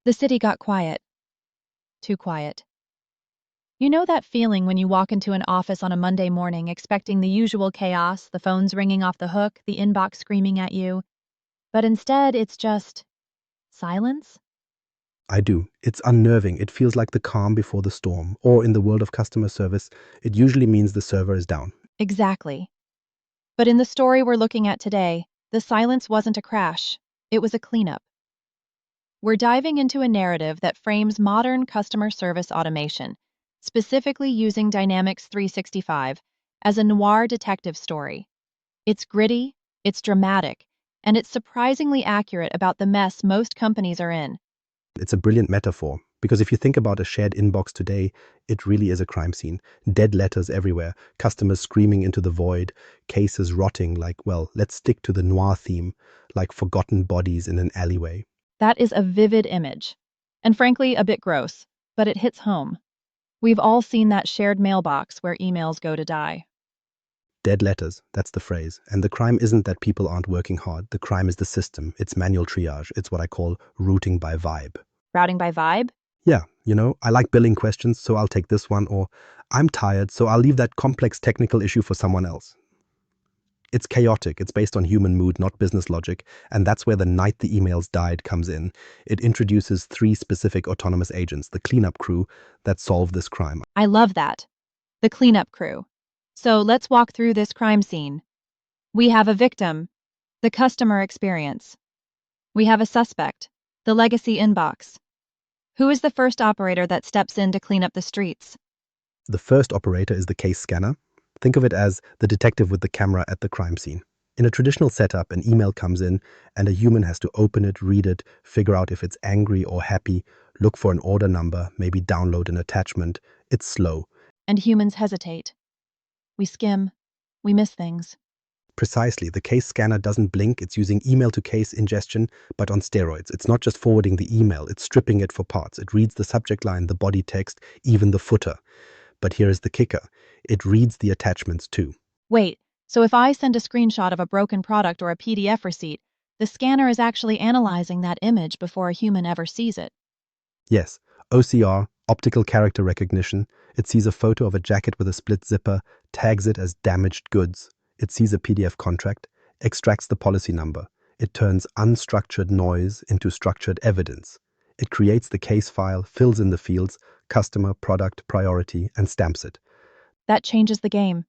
The city got quiet. Too quiet. You know that feeling when you walk into an office on a Monday morning expecting the usual chaos, the phones ringing off the hook, the inbox screaming at you, but instead it's just silence? I do. It's unnerving. It feels like the calm before the storm. Or in the world of customer service, it usually means the server is down. Exactly. But in the story we're looking at today, the silence wasn't a crash, it was a cleanup. We're diving into a narrative that frames modern customer service automation, specifically using Dynamics 365 as a noir detective story. It's gritty, it's dramatic, and it's surprisingly accurate about the mess most companies are in. It's a brilliant metaphor. Because if you think about a shared inbox today, it really is a crime scene. Dead letters everywhere, customers screaming into the void, cases rotting like, well, let's stick to the noir theme, like forgotten bodies in an alleyway. That is a vivid image, and frankly, a bit gross, but it hits home. We've all seen that shared mailbox where emails go to die. Dead letters, that's the phrase. And the crime isn't that people aren't working hard. The crime is the system. It's manual triage. It's what I call routing by vibe. Routing by vibe? Yeah, I like billing questions, so I'll take this one, or I'm tired, so I'll leave that complex technical issue for someone else. It's chaotic, it's based on human mood, not business logic, and that's where the night the emails died comes in. It introduces three specific autonomous agents, the cleanup crew, that solve this crime. I love that. The cleanup crew. So let's walk through this crime scene. We have a victim, the customer experience. We have a suspect, the legacy inbox. Who is the first operator that steps in to clean up the streets? The first operator is the case scanner. Think of it as the detective with the camera at the crime scene. In a traditional setup, an email comes in and a human has to open it, read it, figure out if it's angry or happy, look for an order number, maybe download an attachment. It's slow. And humans hesitate. We skim. We miss things. Precisely, the case scanner doesn't blink, it's using email-to-case ingestion, but on steroids. It's not just forwarding the email, it's stripping it for parts. It reads the subject line, the body text, even the footer. But here is the kicker. It reads the attachments too. Wait, so if I send a screenshot of a broken product or a PDF receipt, the scanner is actually analyzing that image before a human ever sees it. Yes, OCR, optical character recognition. It sees a photo of a jacket with a split zipper, tags it as damaged goods. It sees a PDF contract, extracts the policy number. It turns unstructured noise into structured evidence. It creates the case file, fills in the fields, customer, product, priority, and stamps it. That changes the game.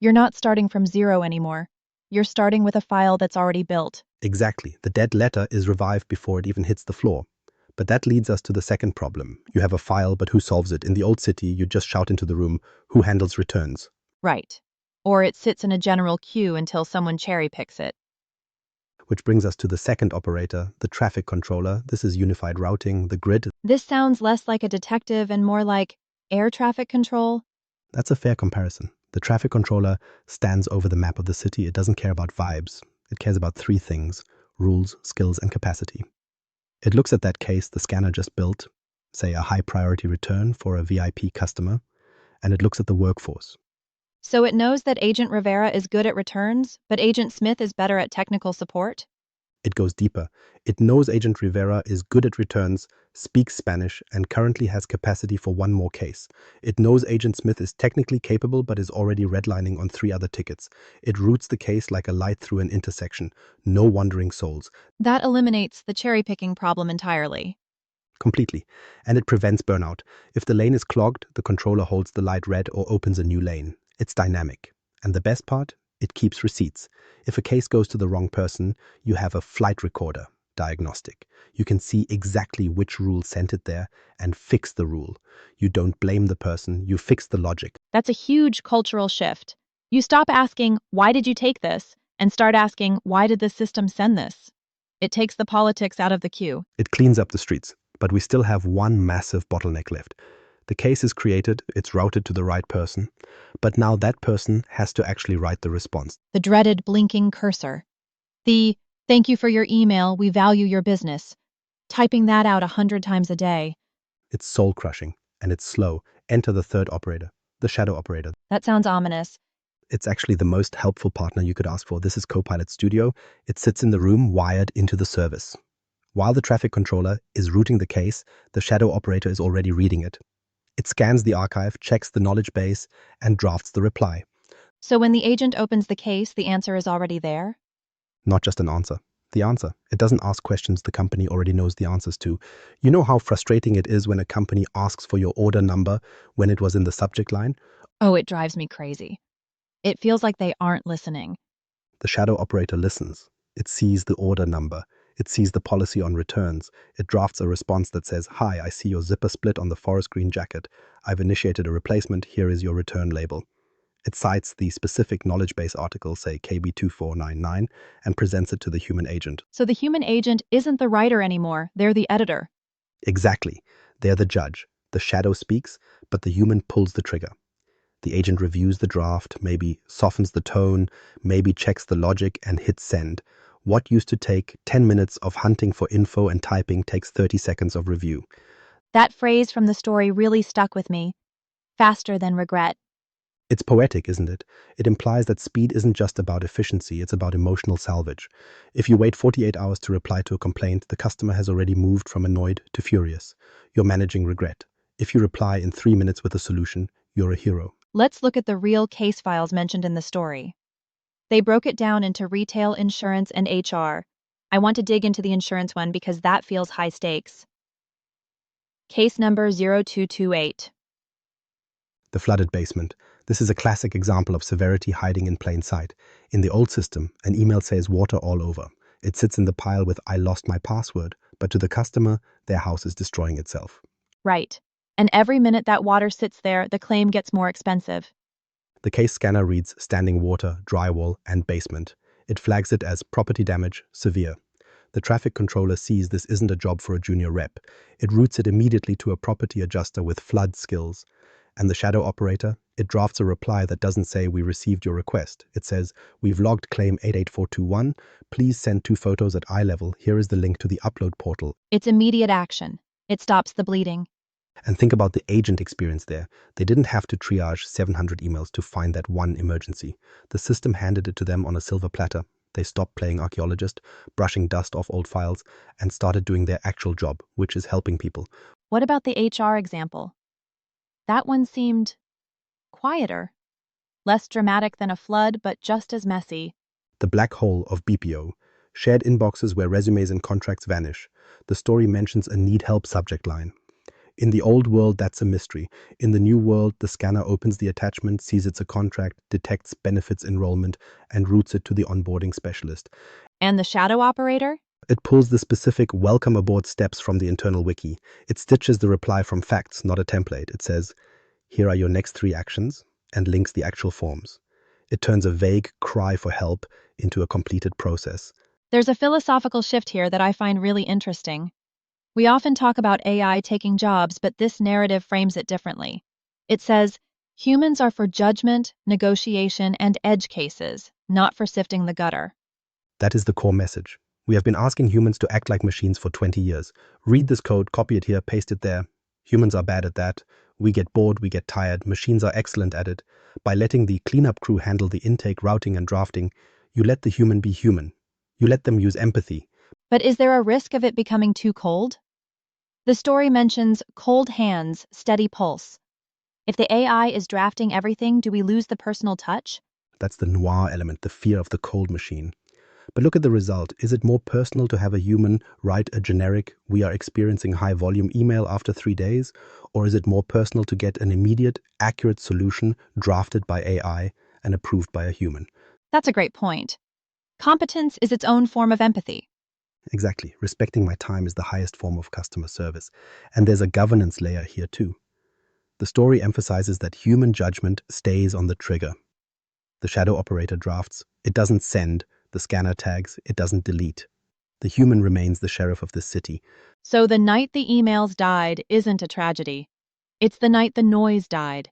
You're not starting from zero anymore. You're starting with a file that's already built. Exactly. The dead letter is revived before it even hits the floor. But that leads us to the second problem. You have a file, but who solves it? In the old city, you just shout into the room, who handles returns? Right. Or it sits in a general queue until someone cherry picks it. Which brings us to the second operator, the traffic controller. This is unified routing, the grid. This sounds less like a detective and more like air traffic control. That's a fair comparison. The traffic controller stands over the map of the city. It doesn't care about vibes. It cares about three things: rules, skills, and capacity. It looks at that case the scanner just built, say a high priority return for a VIP customer, and it looks at the workforce. So it knows that Agent Rivera is good at returns, but Agent Smith is better at technical support? It goes deeper. It knows Agent Rivera is good at returns, speaks Spanish, and currently has capacity for one more case. It knows Agent Smith is technically capable but is already redlining on 3 other tickets. It routes the case like a light through an intersection. No wandering souls. That eliminates the cherry picking problem entirely. Completely. And it prevents burnout. If the lane is clogged, the controller holds the light red or opens a new lane. It's dynamic. And the best part? It keeps receipts. If a case goes to the wrong person, you have a flight recorder, diagnostic. You can see exactly which rule sent it there and fix the rule. You don't blame the person, you fix the logic. That's a huge cultural shift. You stop asking, why did you take this? And start asking, why did the system send this? It takes the politics out of the queue. It cleans up the streets, but we still have one massive bottleneck left. The case is created, it's routed to the right person, but now that person has to actually write the response. The dreaded blinking cursor. The, thank you for your email, we value your business. Typing that out 100 times a day. It's soul-crushing, and it's slow. Enter the third operator, the shadow operator. That sounds ominous. It's actually the most helpful partner you could ask for. This is Copilot Studio. It sits in the room wired into the service. While the traffic controller is routing the case, the shadow operator is already reading it. It scans the archive, checks the knowledge base, and drafts the reply. So when the agent opens the case, the answer is already there? Not just an answer. The answer. It doesn't ask questions the company already knows the answers to. You know how frustrating it is when a company asks for your order number when it was in the subject line? Oh, it drives me crazy. It feels like they aren't listening. The shadow operator listens. It sees the order number. It sees the policy on returns. It drafts a response that says, "Hi, I see your zipper split on the forest green jacket. I've initiated a replacement. Here is your return label." It cites the specific knowledge base article, say KB2499, and presents it to the human agent. So the human agent isn't the writer anymore, they're the editor. Exactly. They're the judge. The shadow speaks, but the human pulls the trigger. The agent reviews the draft, maybe softens the tone, maybe checks the logic and hits send. What used to take 10 minutes of hunting for info and typing takes 30 seconds of review. That phrase from the story really stuck with me. Faster than regret. It's poetic, isn't it? It implies that speed isn't just about efficiency, it's about emotional salvage. If you wait 48 hours to reply to a complaint, the customer has already moved from annoyed to furious. You're managing regret. If you reply in 3 minutes with a solution, you're a hero. Let's look at the real case files mentioned in the story. They broke it down into retail, insurance, and HR. I want to dig into the insurance one because that feels high stakes. Case number 0228. The flooded basement. This is a classic example of severity hiding in plain sight. In the old system, an email says water all over. It sits in the pile with "I lost my password," but to the customer, their house is destroying itself. Right. And every minute that water sits there, the claim gets more expensive. The case scanner reads standing water, drywall, and basement. It flags it as property damage, severe. The traffic controller sees this isn't a job for a junior rep. It routes it immediately to a property adjuster with flood skills. And the shadow operator, it drafts a reply that doesn't say "we received your request." It says, "We've logged claim 88421. Please send 2 photos at eye level. Here is the link to the upload portal." It's immediate action. It stops the bleeding. And think about the agent experience there. They didn't have to triage 700 emails to find that one emergency. The system handed it to them on a silver platter. They stopped playing archaeologist, brushing dust off old files, and started doing their actual job, which is helping people. What about the HR example? That one seemed quieter. Less dramatic than a flood, but just as messy. The black hole of BPO. Shared inboxes where resumes and contracts vanish. The story mentions a need help subject line. In the old world, that's a mystery. In the new world, the scanner opens the attachment, sees it's a contract, detects benefits enrollment, and routes it to the onboarding specialist. And the shadow operator? It pulls the specific welcome aboard steps from the internal wiki. It stitches the reply from facts, not a template. It says, "Here are your next 3 actions," and links the actual forms. It turns a vague cry for help into a completed process. There's a philosophical shift here that I find really interesting. We often talk about AI taking jobs, but this narrative frames it differently. It says, humans are for judgment, negotiation, and edge cases, not for sifting the gutter. That is the core message. We have been asking humans to act like machines for 20 years. Read this code, copy it here, paste it there. Humans are bad at that. We get bored, we get tired. Machines are excellent at it. By letting the cleanup crew handle the intake, routing, and drafting, you let the human be human. You let them use empathy. But is there a risk of it becoming too cold? The story mentions cold hands, steady pulse. If the AI is drafting everything, do we lose the personal touch? That's the noir element, the fear of the cold machine. But look at the result. Is it more personal to have a human write a generic "we are experiencing high volume" email after 3 days? Or is it more personal to get an immediate, accurate solution drafted by AI and approved by a human? That's a great point. Competence is its own form of empathy. Exactly. Respecting my time is the highest form of customer service. And there's a governance layer here too. The story emphasizes that human judgment stays on the trigger. The shadow operator drafts. It doesn't send. The scanner tags. It doesn't delete. The human remains the sheriff of the city. So the night the emails died isn't a tragedy. It's the night the noise died.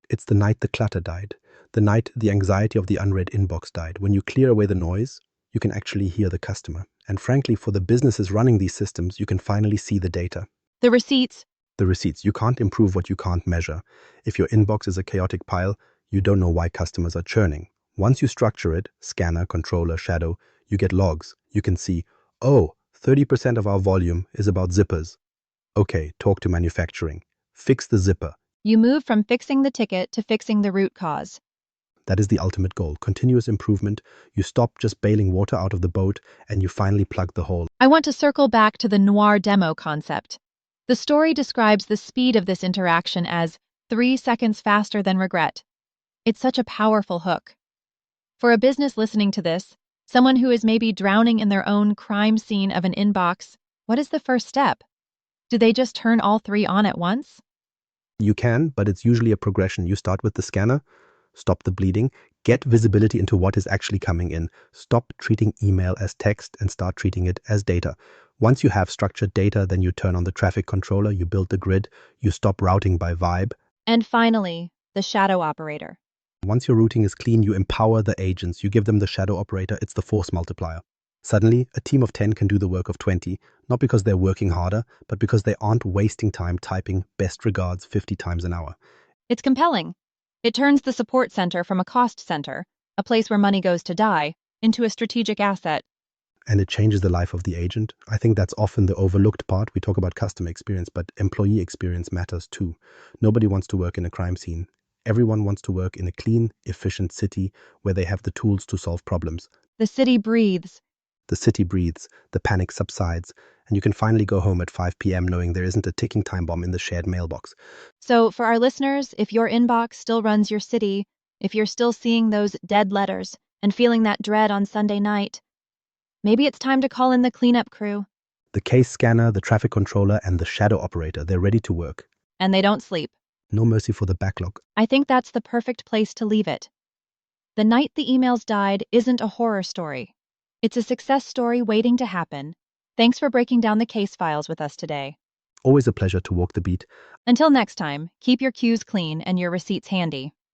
It's the night the clutter died. The night the anxiety of the unread inbox died. When you clear away the noise, you can actually hear the customer. And frankly, for the businesses running these systems, you can finally see the data. The receipts. The receipts. You can't improve what you can't measure. If your inbox is a chaotic pile, you don't know why customers are churning. Once you structure it, scanner, controller, shadow, you get logs. You can see, oh, 30% of our volume is about zippers. Okay, talk to manufacturing. Fix the zipper. You move from fixing the ticket to fixing the root cause. That is the ultimate goal. Continuous improvement. You stop just bailing water out of the boat and you finally plug the hole. I want to circle back to the noir demo concept. The story describes the speed of this interaction as 3 seconds faster than regret. It's such a powerful hook. For a business listening to this, someone who is maybe drowning in their own crime scene of an inbox, what is the first step? Do they just turn all 3 on at once? You can, but it's usually a progression. You start with the scanner, stop the bleeding, get visibility into what is actually coming in. Stop treating email as text and start treating it as data. Once you have structured data, then you turn on the traffic controller, you build the grid, you stop routing by vibe. And finally, the shadow operator. Once your routing is clean, you empower the agents. You give them the shadow operator. It's the force multiplier. Suddenly, a team of 10 can do the work of 20, not because they're working harder, but because they aren't wasting time typing best regards 50 times an hour. It's compelling. It turns the support center from a cost center, a place where money goes to die, into a strategic asset. And it changes the life of the agent. I think that's often the overlooked part. We talk about customer experience, but employee experience matters too. Nobody wants to work in a crime scene. Everyone wants to work in a clean, efficient city where they have the tools to solve problems. The city breathes. The city breathes, the panic subsides, and you can finally go home at 5 p.m. knowing there isn't a ticking time bomb in the shared mailbox. So, for our listeners, if your inbox still runs your city, if you're still seeing those dead letters and feeling that dread on Sunday night, maybe it's time to call in the cleanup crew. The case scanner, the traffic controller, and the shadow operator, they're ready to work. And they don't sleep. No mercy for the backlog. I think that's the perfect place to leave it. The night the emails died isn't a horror story. It's a success story waiting to happen. Thanks for breaking down the case files with us today. Always a pleasure to walk the beat. Until next time, keep your queues clean and your receipts handy.